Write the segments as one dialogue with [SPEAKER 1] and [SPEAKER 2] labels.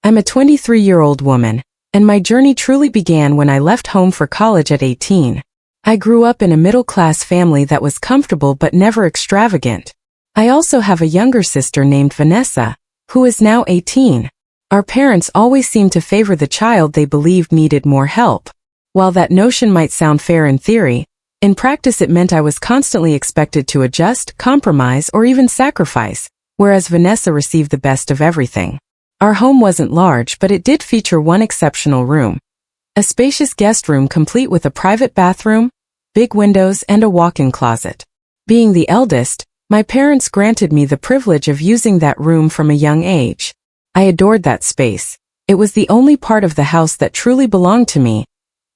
[SPEAKER 1] I'm a 23-year-old woman, and my journey truly began when I left home for college at 18. I grew up in a middle-class family that was comfortable but never extravagant. I also have a younger sister named Vanessa, who is now 18. Our parents always seemed to favor the child they believed needed more help. While that notion might sound fair in theory, in practice it meant I was constantly expected to adjust, compromise, or even sacrifice, whereas Vanessa received the best of everything. Our home wasn't large, but it did feature one exceptional room. A spacious guest room complete with a private bathroom, big windows, and a walk-in closet. Being the eldest, my parents granted me the privilege of using that room from a young age. I adored that space. It was the only part of the house that truly belonged to me,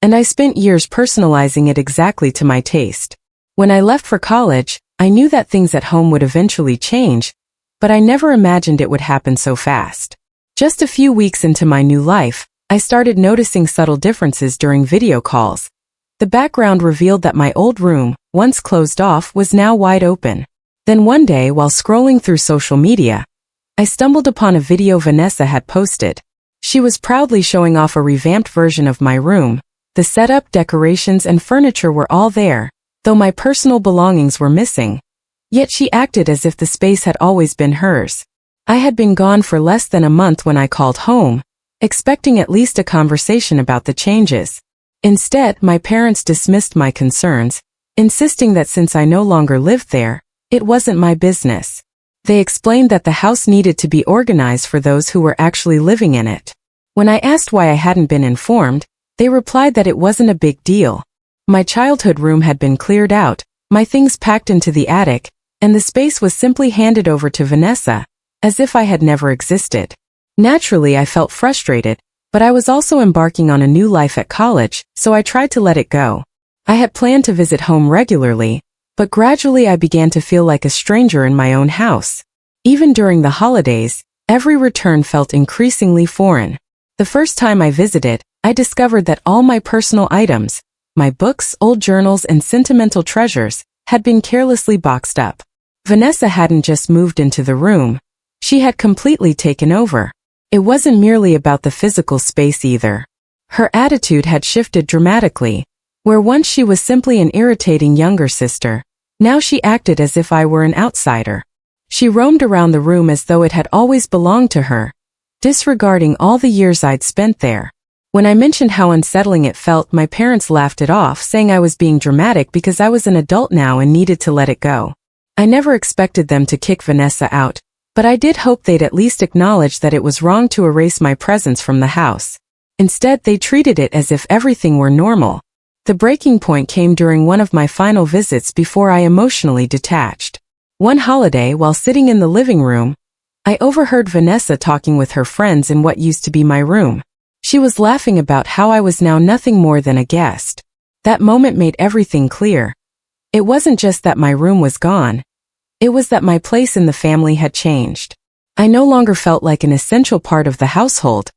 [SPEAKER 1] and I spent years personalizing it exactly to my taste. When I left for college, I knew that things at home would eventually change, but I never imagined it would happen so fast. Just a few weeks into my new life, I started noticing subtle differences during video calls. The background revealed that my old room, once closed off, was now wide open. Then one day, while scrolling through social media, I stumbled upon a video Vanessa had posted. She was proudly showing off a revamped version of my room. The setup, decorations, and furniture were all there, though my personal belongings were missing. Yet she acted as if the space had always been hers. I had been gone for less than a month when I called home, expecting at least a conversation about the changes. Instead, my parents dismissed my concerns, insisting that since I no longer lived there, it wasn't my business. They explained that the house needed to be organized for those who were actually living in it. When I asked why I hadn't been informed, they replied that it wasn't a big deal. My childhood room had been cleared out, my things packed into the attic, and the space was simply handed over to Vanessa, as if I had never existed. Naturally, I felt frustrated, but I was also embarking on a new life at college, so I tried to let it go. I had planned to visit home regularly, but gradually I began to feel like a stranger in my own house. Even during the holidays, every return felt increasingly foreign. The first time I visited, I discovered that all my personal items, my books, old journals, and sentimental treasures, had been carelessly boxed up. Vanessa hadn't just moved into the room. She had completely taken over. It wasn't merely about the physical space either. Her attitude had shifted dramatically. Where once she was simply an irritating younger sister, now she acted as if I were an outsider. She roamed around the room as though it had always belonged to her, disregarding all the years I'd spent there. When I mentioned how unsettling it felt, my parents laughed it off, saying I was being dramatic because I was an adult now and needed to let it go. I never expected them to kick Vanessa out, but I did hope they'd at least acknowledge that it was wrong to erase my presence from the house. Instead, they treated it as if everything were normal. The breaking point came during one of my final visits before I emotionally detached. One holiday, while sitting in the living room, I overheard Vanessa talking with her friends in what used to be my room. She was laughing about how I was now nothing more than a guest. That moment made everything clear. It wasn't just that my room was gone. It was that my place in the family had changed. I no longer felt like an essential part of the household.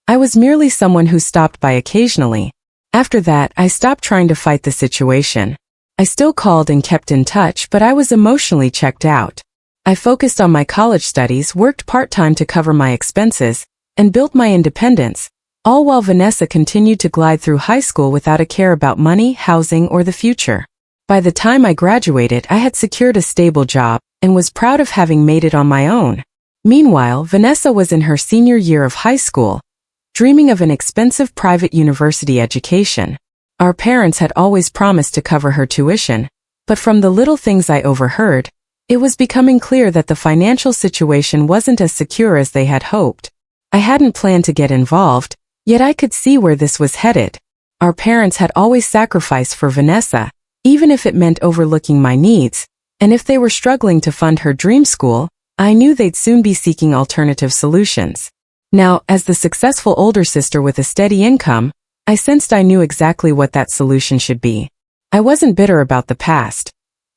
[SPEAKER 1] I was merely someone who stopped by occasionally. After that, I stopped trying to fight the situation. I still called and kept in touch, but I was emotionally checked out. I focused on my college studies, worked part-time to cover my expenses, and built my independence, all while Vanessa continued to glide through high school without a care about money, housing, or the future. By the time I graduated, I had secured a stable job and was proud of having made it on my own. Meanwhile, Vanessa was in her senior year of high school, dreaming of an expensive private university education. Our parents had always promised to cover her tuition, but from the little things I overheard, it was becoming clear that the financial situation wasn't as secure as they had hoped. I hadn't planned to get involved, yet I could see where this was headed. Our parents had always sacrificed for Vanessa, even if it meant overlooking my needs, and if they were struggling to fund her dream school, I knew they'd soon be seeking alternative solutions. Now, as the successful older sister with a steady income, I sensed I knew exactly what that solution should be. I wasn't bitter about the past.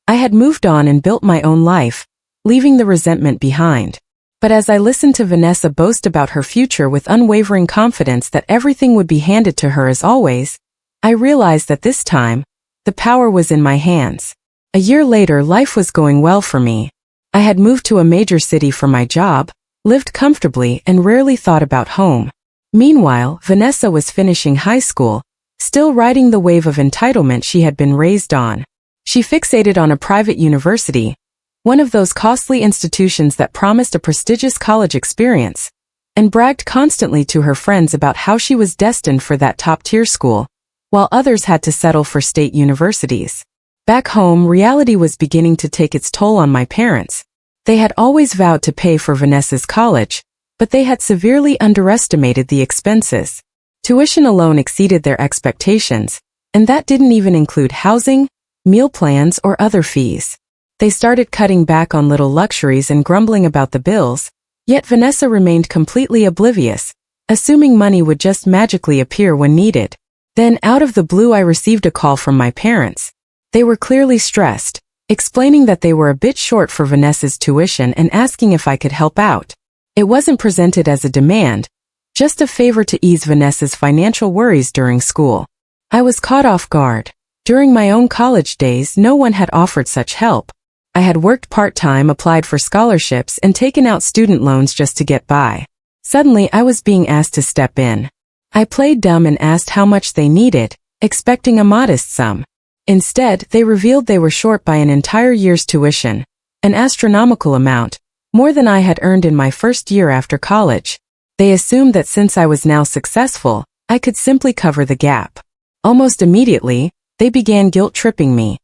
[SPEAKER 1] I had moved on and built my own life, leaving the resentment behind. But as I listened to Vanessa boast about her future with unwavering confidence that everything would be handed to her as always, I realized that this time, the power was in my hands. A year later, life was going well for me. I had moved to a major city for my job, lived comfortably, and rarely thought about home. Meanwhile, Vanessa was finishing high school, still riding the wave of entitlement she had been raised on. She fixated on a private university, one of those costly institutions that promised a prestigious college experience, and bragged constantly to her friends about how she was destined for that top-tier school, while others had to settle for state universities. Back home, reality was beginning to take its toll on my parents. They had always vowed to pay for Vanessa's college, but they had severely underestimated the expenses. Tuition alone exceeded their expectations, and that didn't even include housing, meal plans, or other fees. They started cutting back on little luxuries and grumbling about the bills, yet Vanessa remained completely oblivious, assuming money would just magically appear when needed. Then, out of the blue, I received a call from my parents. They were clearly stressed, explaining that they were a bit short for Vanessa's tuition and asking if I could help out. It wasn't presented as a demand, just a favor to ease Vanessa's financial worries during school. I was caught off guard. During my own college days, no one had offered such help. I had worked part-time, applied for scholarships, and taken out student loans just to get by. Suddenly, I was being asked to step in. I played dumb and asked how much they needed, expecting a modest sum. Instead, they revealed they were short by an entire year's tuition, an astronomical amount, more than I had earned in my first year after college. They assumed that since I was now successful, I could simply cover the gap. Almost immediately, they began guilt-tripping me,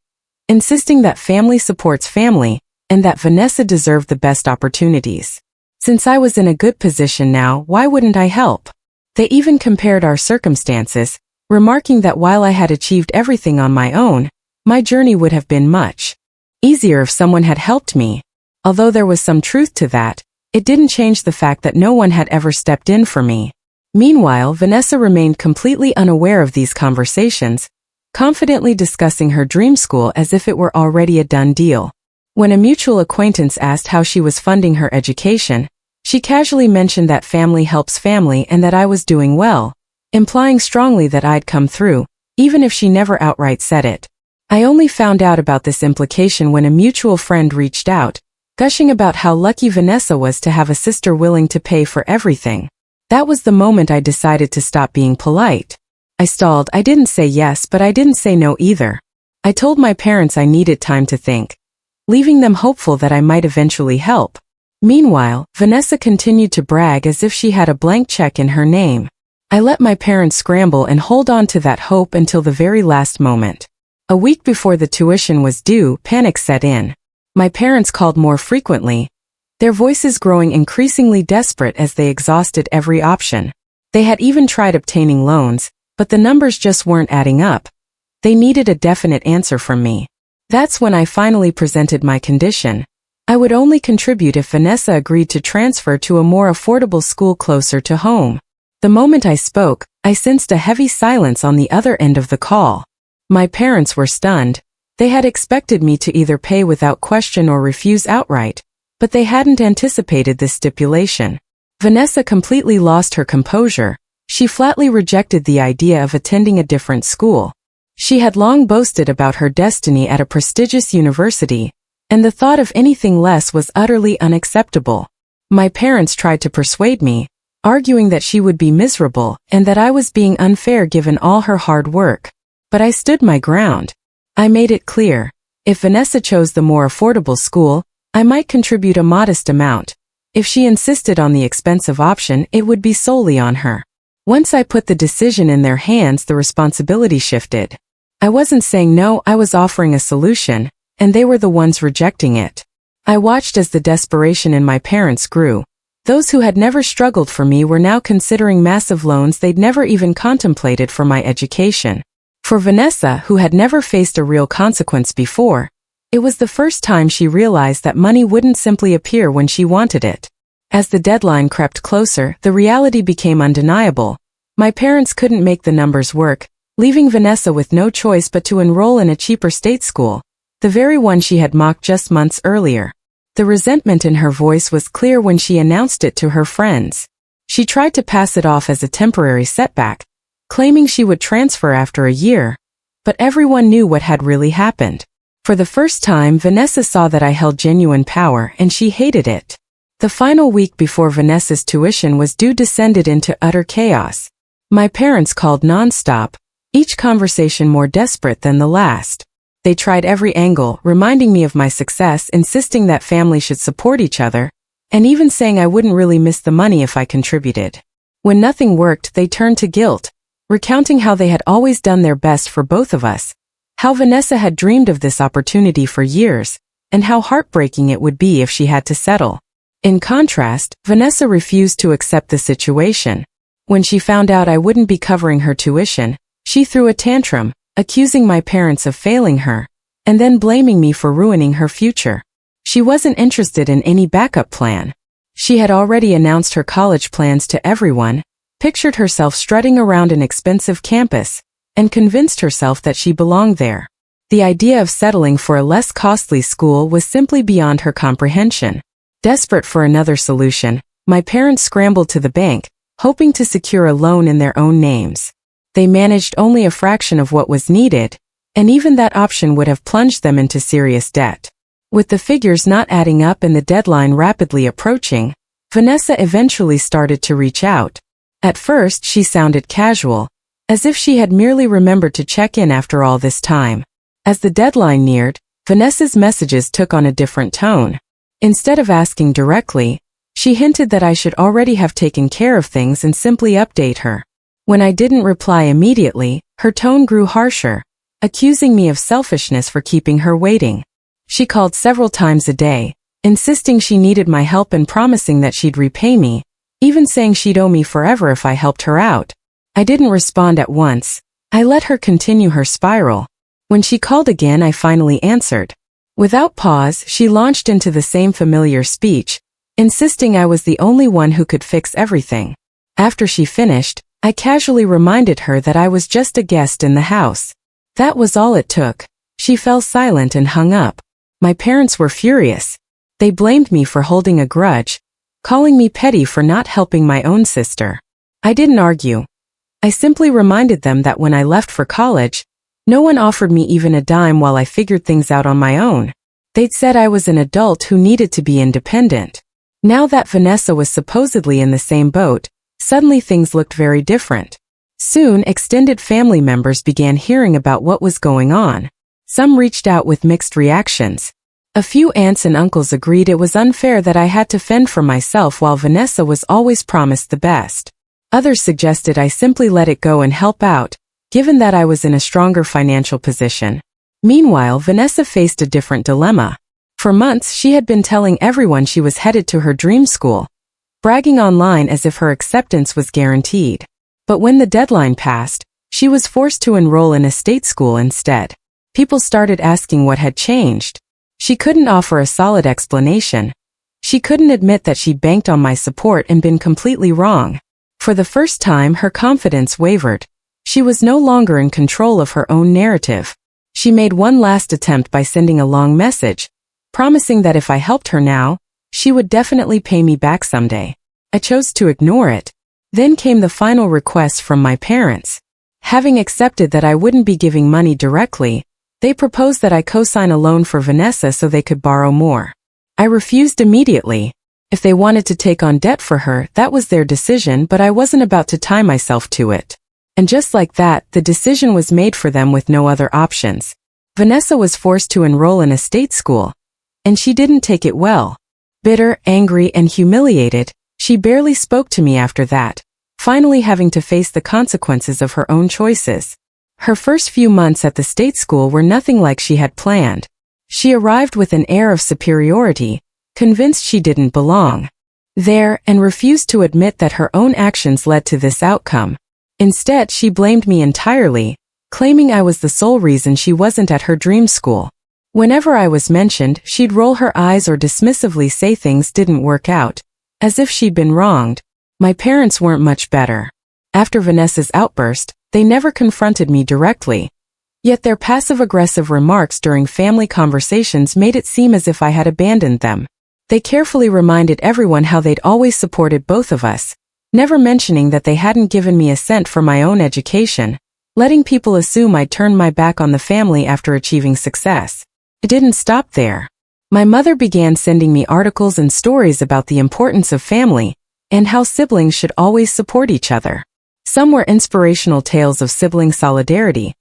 [SPEAKER 1] insisting that family supports family, and that Vanessa deserved the best opportunities. Since I was in a good position now, why wouldn't I help? They even compared our circumstances, remarking that while I had achieved everything on my own, my journey would have been much easier if someone had helped me. Although there was some truth to that, it didn't change the fact that no one had ever stepped in for me. Meanwhile, Vanessa remained completely unaware of these conversations, confidently discussing her dream school as if it were already a done deal. When a mutual acquaintance asked how she was funding her education, she casually mentioned that family helps family and that I was doing well, implying strongly that I'd come through, even if she never outright said it. I only found out about this implication when a mutual friend reached out, gushing about how lucky Vanessa was to have a sister willing to pay for everything. That was the moment I decided to stop being polite. I stalled. I didn't say yes, but I didn't say no either. I told my parents I needed time to think, leaving them hopeful that I might eventually help. Meanwhile, Vanessa continued to brag as if she had a blank check in her name. I let my parents scramble and hold on to that hope until the very last moment. A week before the tuition was due, panic set in. My parents called more frequently, their voices growing increasingly desperate as they exhausted every option. They had even tried obtaining loans, but the numbers just weren't adding up. They needed a definite answer from me. That's when I finally presented my condition. I would only contribute if Vanessa agreed to transfer to a more affordable school closer to home. The moment I spoke, I sensed a heavy silence on the other end of the call. My parents were stunned. They had expected me to either pay without question or refuse outright, but they hadn't anticipated this stipulation. Vanessa completely lost her composure. She flatly rejected the idea of attending a different school. She had long boasted about her destiny at a prestigious university, and the thought of anything less was utterly unacceptable. My parents tried to persuade me, arguing that she would be miserable and that I was being unfair given all her hard work. But I stood my ground. I made it clear, if Vanessa chose the more affordable school, I might contribute a modest amount. If she insisted on the expensive option, it would be solely on her. Once I put the decision in their hands, the responsibility shifted. I wasn't saying no, I was offering a solution, and they were the ones rejecting it. I watched as the desperation in my parents grew. Those who had never struggled for me were now considering massive loans they'd never even contemplated for my education. For Vanessa, who had never faced a real consequence before, it was the first time she realized that money wouldn't simply appear when she wanted it. As the deadline crept closer, the reality became undeniable. My parents couldn't make the numbers work, leaving Vanessa with no choice but to enroll in a cheaper state school, the very one she had mocked just months earlier. The resentment in her voice was clear when she announced it to her friends. She tried to pass it off as a temporary setback, claiming she would transfer after a year, but everyone knew what had really happened. For the first time, Vanessa saw that I held genuine power, and she hated it. The final week before Vanessa's tuition was due descended into utter chaos. My parents called non-stop, each conversation more desperate than the last. They tried every angle, reminding me of my success, insisting that family should support each other, and even saying I wouldn't really miss the money if I contributed. When nothing worked, they turned to guilt, recounting how they had always done their best for both of us, how Vanessa had dreamed of this opportunity for years, and how heartbreaking it would be if she had to settle. In contrast, Vanessa refused to accept the situation. When she found out I wouldn't be covering her tuition, she threw a tantrum, accusing my parents of failing her, and then blaming me for ruining her future. She wasn't interested in any backup plan. She had already announced her college plans to everyone, pictured herself strutting around an expensive campus, and convinced herself that she belonged there. The idea of settling for a less costly school was simply beyond her comprehension. Desperate for another solution, my parents scrambled to the bank, hoping to secure a loan in their own names. They managed only a fraction of what was needed, and even that option would have plunged them into serious debt. With the figures not adding up and the deadline rapidly approaching, Vanessa eventually started to reach out. At first, she sounded casual, as if she had merely remembered to check in after all this time. As the deadline neared, Vanessa's messages took on a different tone. Instead of asking directly, she hinted that I should already have taken care of things and simply update her. When I didn't reply immediately, her tone grew harsher, accusing me of selfishness for keeping her waiting. She called several times a day, insisting she needed my help and promising that she'd repay me, even saying she'd owe me forever if I helped her out. I didn't respond at once. I let her continue her spiral. When she called again, I finally answered. Without pause, she launched into the same familiar speech, insisting I was the only one who could fix everything. After she finished, I casually reminded her that I was just a guest in the house. That was all it took. She fell silent and hung up. My parents were furious. They blamed me for holding a grudge, calling me petty for not helping my own sister. I didn't argue. I simply reminded them that when I left for college, no one offered me even a dime while I figured things out on my own. They'd said I was an adult who needed to be independent. Now that Vanessa was supposedly in the same boat, suddenly things looked very different. Soon, extended family members began hearing about what was going on. Some reached out with mixed reactions. A few aunts and uncles agreed it was unfair that I had to fend for myself while Vanessa was always promised the best. Others suggested I simply let it go and help out, given that I was in a stronger financial position. Meanwhile, Vanessa faced a different dilemma. For months, she had been telling everyone she was headed to her dream school, bragging online as if her acceptance was guaranteed. But when the deadline passed, she was forced to enroll in a state school instead. People started asking what had changed. She couldn't offer a solid explanation. She couldn't admit that she banked on my support and been completely wrong. For the first time, her confidence wavered. She was no longer in control of her own narrative. She made one last attempt by sending a long message, promising that if I helped her now, she would definitely pay me back someday. I chose to ignore it. Then came the final request from my parents. Having accepted that I wouldn't be giving money directly, they proposed that I co-sign a loan for Vanessa so they could borrow more. I refused immediately. If they wanted to take on debt for her, that was their decision, but I wasn't about to tie myself to it. And just like that, the decision was made for them with no other options. Vanessa was forced to enroll in a state school, and she didn't take it well. Bitter, angry, and humiliated, she barely spoke to me after that, finally having to face the consequences of her own choices. Her first few months at the state school were nothing like she had planned. She arrived with an air of superiority, convinced she didn't belong there, and refused to admit that her own actions led to this outcome. Instead, she blamed me entirely, claiming I was the sole reason she wasn't at her dream school. Whenever I was mentioned, she'd roll her eyes or dismissively say things didn't work out, as if she'd been wronged. My parents weren't much better. After Vanessa's outburst, they never confronted me directly. Yet their passive-aggressive remarks during family conversations made it seem as if I had abandoned them. They carefully reminded everyone how they'd always supported both of us, never mentioning that they hadn't given me a cent for my own education, letting people assume I'd turned my back on the family after achieving success. It didn't stop there. My mother began sending me articles and stories about the importance of family and how siblings should always support each other. Some were inspirational tales of sibling solidarity,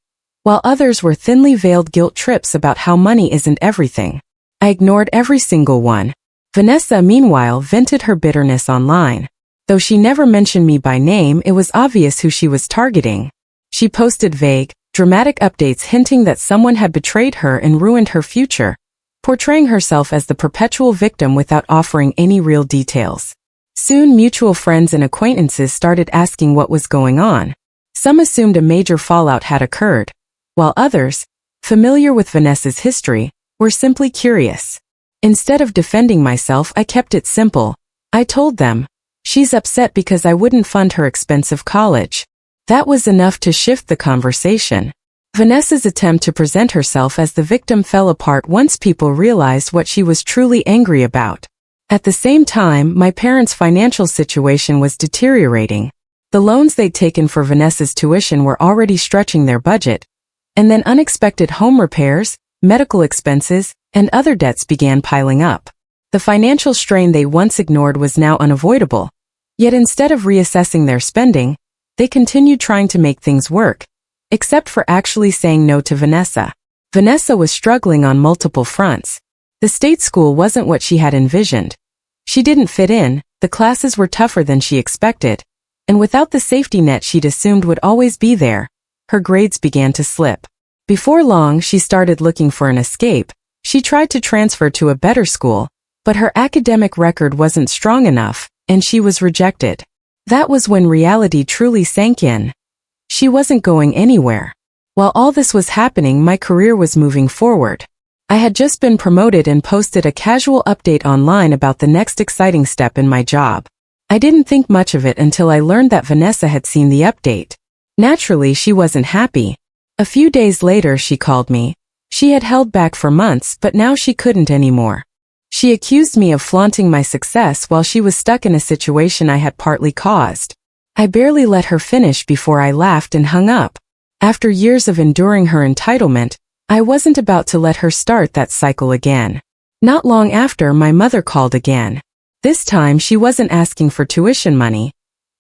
[SPEAKER 1] while others were thinly veiled guilt trips about how money isn't everything. I ignored every single one. Vanessa, meanwhile, vented her bitterness online. Though she never mentioned me by name, it was obvious who she was targeting. She posted vague, dramatic updates hinting that someone had betrayed her and ruined her future, portraying herself as the perpetual victim without offering any real details. Soon mutual friends and acquaintances started asking what was going on. Some assumed a major fallout had occurred, while others, familiar with Vanessa's history, were simply curious. Instead of defending myself, I kept it simple. I told them, "She's upset because I wouldn't fund her expensive college." That was enough to shift the conversation. Vanessa's attempt to present herself as the victim fell apart once people realized what she was truly angry about. At the same time, my parents' financial situation was deteriorating. The loans they'd taken for Vanessa's tuition were already stretching their budget, and then unexpected home repairs, medical expenses, and other debts began piling up. The financial strain they once ignored was now unavoidable. Yet instead of reassessing their spending, they continued trying to make things work, except for actually saying no to Vanessa. Vanessa was struggling on multiple fronts. The state school wasn't what she had envisioned. She didn't fit in, the classes were tougher than she expected, and without the safety net she'd assumed would always be there, her grades began to slip. Before long, she started looking for an escape. She tried to transfer to a better school, but her academic record wasn't strong enough, and she was rejected. That was when reality truly sank in. She wasn't going anywhere. While all this was happening, my career was moving forward. I had just been promoted and posted a casual update online about the next exciting step in my job. I didn't think much of it until I learned that Vanessa had seen the update. Naturally, she wasn't happy. A few days later, she called me. She had held back for months, but now she couldn't anymore. She accused me of flaunting my success while she was stuck in a situation I had partly caused. I barely let her finish before I laughed and hung up. After years of enduring her entitlement, I wasn't about to let her start that cycle again. Not long after, my mother called again. This time, she wasn't asking for tuition money.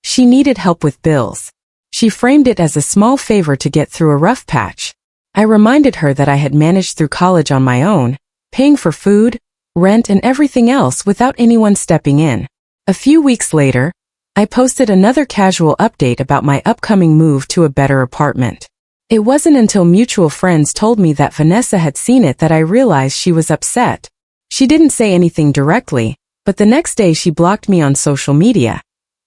[SPEAKER 1] She needed help with bills. She framed it as a small favor to get through a rough patch. I reminded her that I had managed through college on my own, paying for food, rent, and everything else without anyone stepping in. A few weeks later, I posted another casual update about my upcoming move to a better apartment. It wasn't until mutual friends told me that Vanessa had seen it that I realized she was upset. She didn't say anything directly, but the next day she blocked me on social media.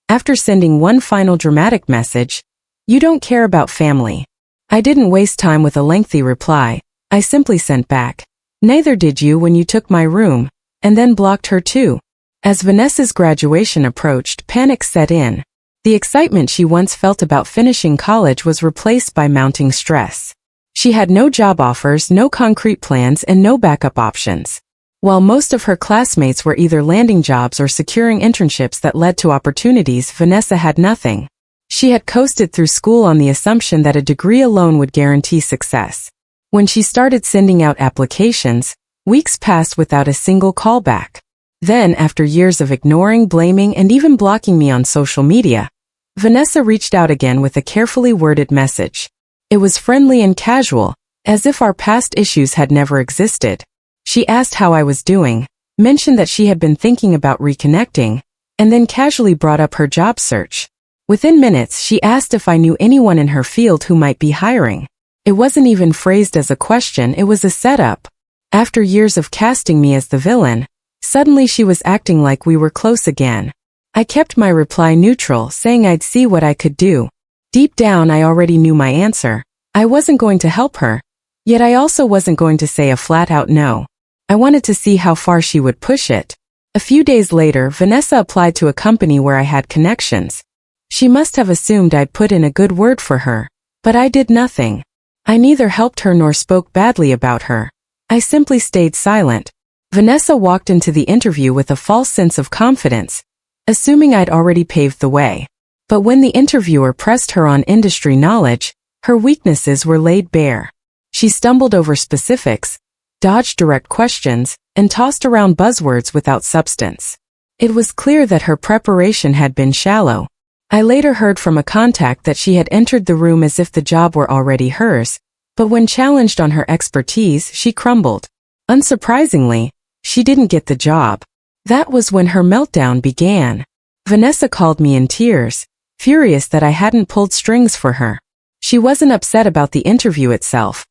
[SPEAKER 1] After sending one final dramatic message, "You don't care about family." I didn't waste time with a lengthy reply. I simply sent back, "Neither did you when you took my room," and then blocked her too. As Vanessa's graduation approached, panic set in. The excitement she once felt about finishing college was replaced by mounting stress. She had no job offers, no concrete plans, and no backup options. While most of her classmates were either landing jobs or securing internships that led to opportunities, Vanessa had nothing. She had coasted through school on the assumption that a degree alone would guarantee success. When she started sending out applications, weeks passed without a single callback. Then, after years of ignoring, blaming, and even blocking me on social media, Vanessa reached out again with a carefully worded message. It was friendly and casual, as if our past issues had never existed. She asked how I was doing, mentioned that she had been thinking about reconnecting, and then casually brought up her job search. Within minutes, she asked if I knew anyone in her field who might be hiring. It wasn't even phrased as a question, it was a setup. After years of casting me as the villain, suddenly she was acting like we were close again. I kept my reply neutral, saying I'd see what I could do. Deep down, I already knew my answer. I wasn't going to help her, yet I also wasn't going to say a flat-out no. I wanted to see how far she would push it. A few days later, Vanessa applied to a company where I had connections. She must have assumed I'd put in a good word for her, but I did nothing. I neither helped her nor spoke badly about her. I simply stayed silent. Vanessa walked into the interview with a false sense of confidence, assuming I'd already paved the way. But when the interviewer pressed her on industry knowledge, her weaknesses were laid bare. She stumbled over specifics, dodged direct questions, and tossed around buzzwords without substance. It was clear that her preparation had been shallow. I later heard from a contact that she had entered the room as if the job were already hers, but when challenged on her expertise, she crumbled. Unsurprisingly, she didn't get the job. That was when her meltdown began. Vanessa called me in tears, furious that I hadn't pulled strings for her. She wasn't upset about the interview itself.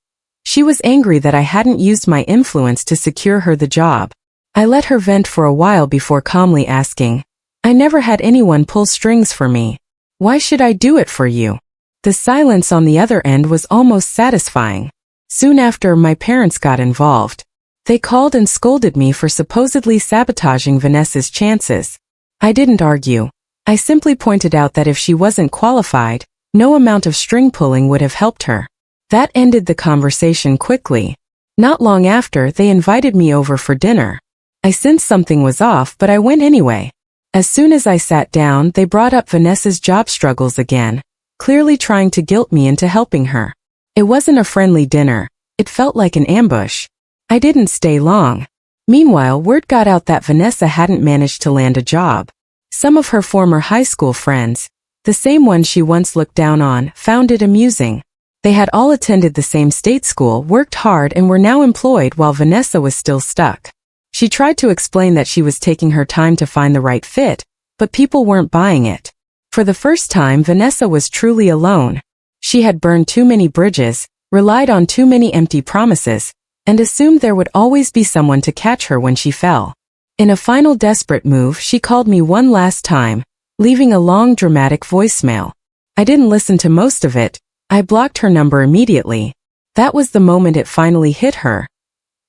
[SPEAKER 1] She was angry that I hadn't used my influence to secure her the job. I let her vent for a while before calmly asking, "I never had anyone pull strings for me. Why should I do it for you?" The silence on the other end was almost satisfying. Soon after, my parents got involved. They called and scolded me for supposedly sabotaging Vanessa's chances. I didn't argue. I simply pointed out that if she wasn't qualified, no amount of string pulling would have helped her. That ended the conversation quickly. Not long after, they invited me over for dinner. I sensed something was off, but I went anyway. As soon as I sat down, they brought up Vanessa's job struggles again, clearly trying to guilt me into helping her. It wasn't a friendly dinner. It felt like an ambush. I didn't stay long. Meanwhile, word got out that Vanessa hadn't managed to land a job. Some of her former high school friends, the same ones she once looked down on, found it amusing. They had all attended the same state school, worked hard, and were now employed while Vanessa was still stuck. She tried to explain that she was taking her time to find the right fit, but people weren't buying it. For the first time, Vanessa was truly alone. She had burned too many bridges, relied on too many empty promises, and assumed there would always be someone to catch her when she fell. In a final desperate move, she called me one last time, leaving a long dramatic voicemail. I didn't listen to most of it. I blocked her number immediately. That was the moment it finally hit her.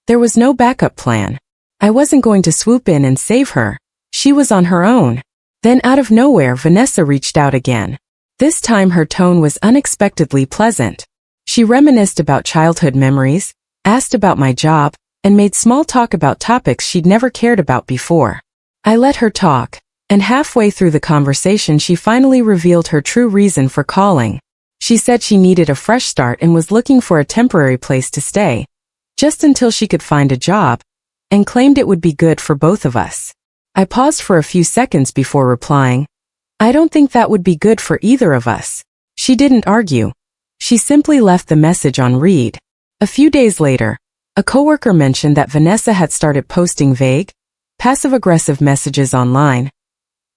[SPEAKER 1] There was no backup plan. I wasn't going to swoop in and save her. She was on her own. Then out of nowhere, Vanessa reached out again. This time her tone was unexpectedly pleasant. She reminisced about childhood memories, asked about my job, and made small talk about topics she'd never cared about before. I let her talk, and halfway through the conversation she finally revealed her true reason for calling. She said she needed a fresh start and was looking for a temporary place to stay, just until she could find a job, and claimed it would be good for both of us. I paused for a few seconds before replying, "I don't think that would be good for either of us." She didn't argue. She simply left the message on read. A few days later, a coworker mentioned that Vanessa had started posting vague, passive-aggressive messages online,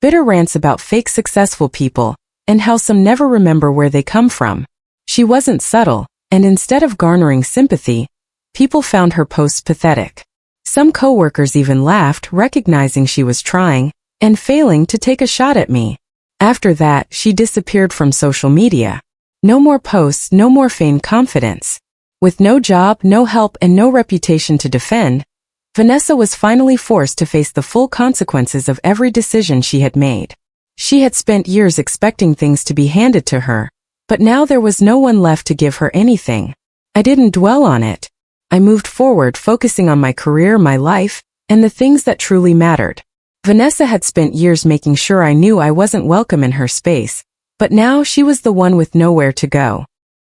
[SPEAKER 1] bitter rants about fake successful people, and how some never remember where they come from. She wasn't subtle, and instead of garnering sympathy, people found her posts pathetic. Some coworkers even laughed, recognizing she was trying and failing to take a shot at me. After that, she disappeared from social media. No more posts, no more feigned confidence. With no job, no help, and no reputation to defend, Vanessa was finally forced to face the full consequences of every decision she had made. She had spent years expecting things to be handed to her, but now there was no one left to give her anything. I didn't dwell on it. I moved forward, focusing on my career, my life, and the things that truly mattered. Vanessa had spent years making sure I knew I wasn't welcome in her space, but now she was the one with nowhere to go.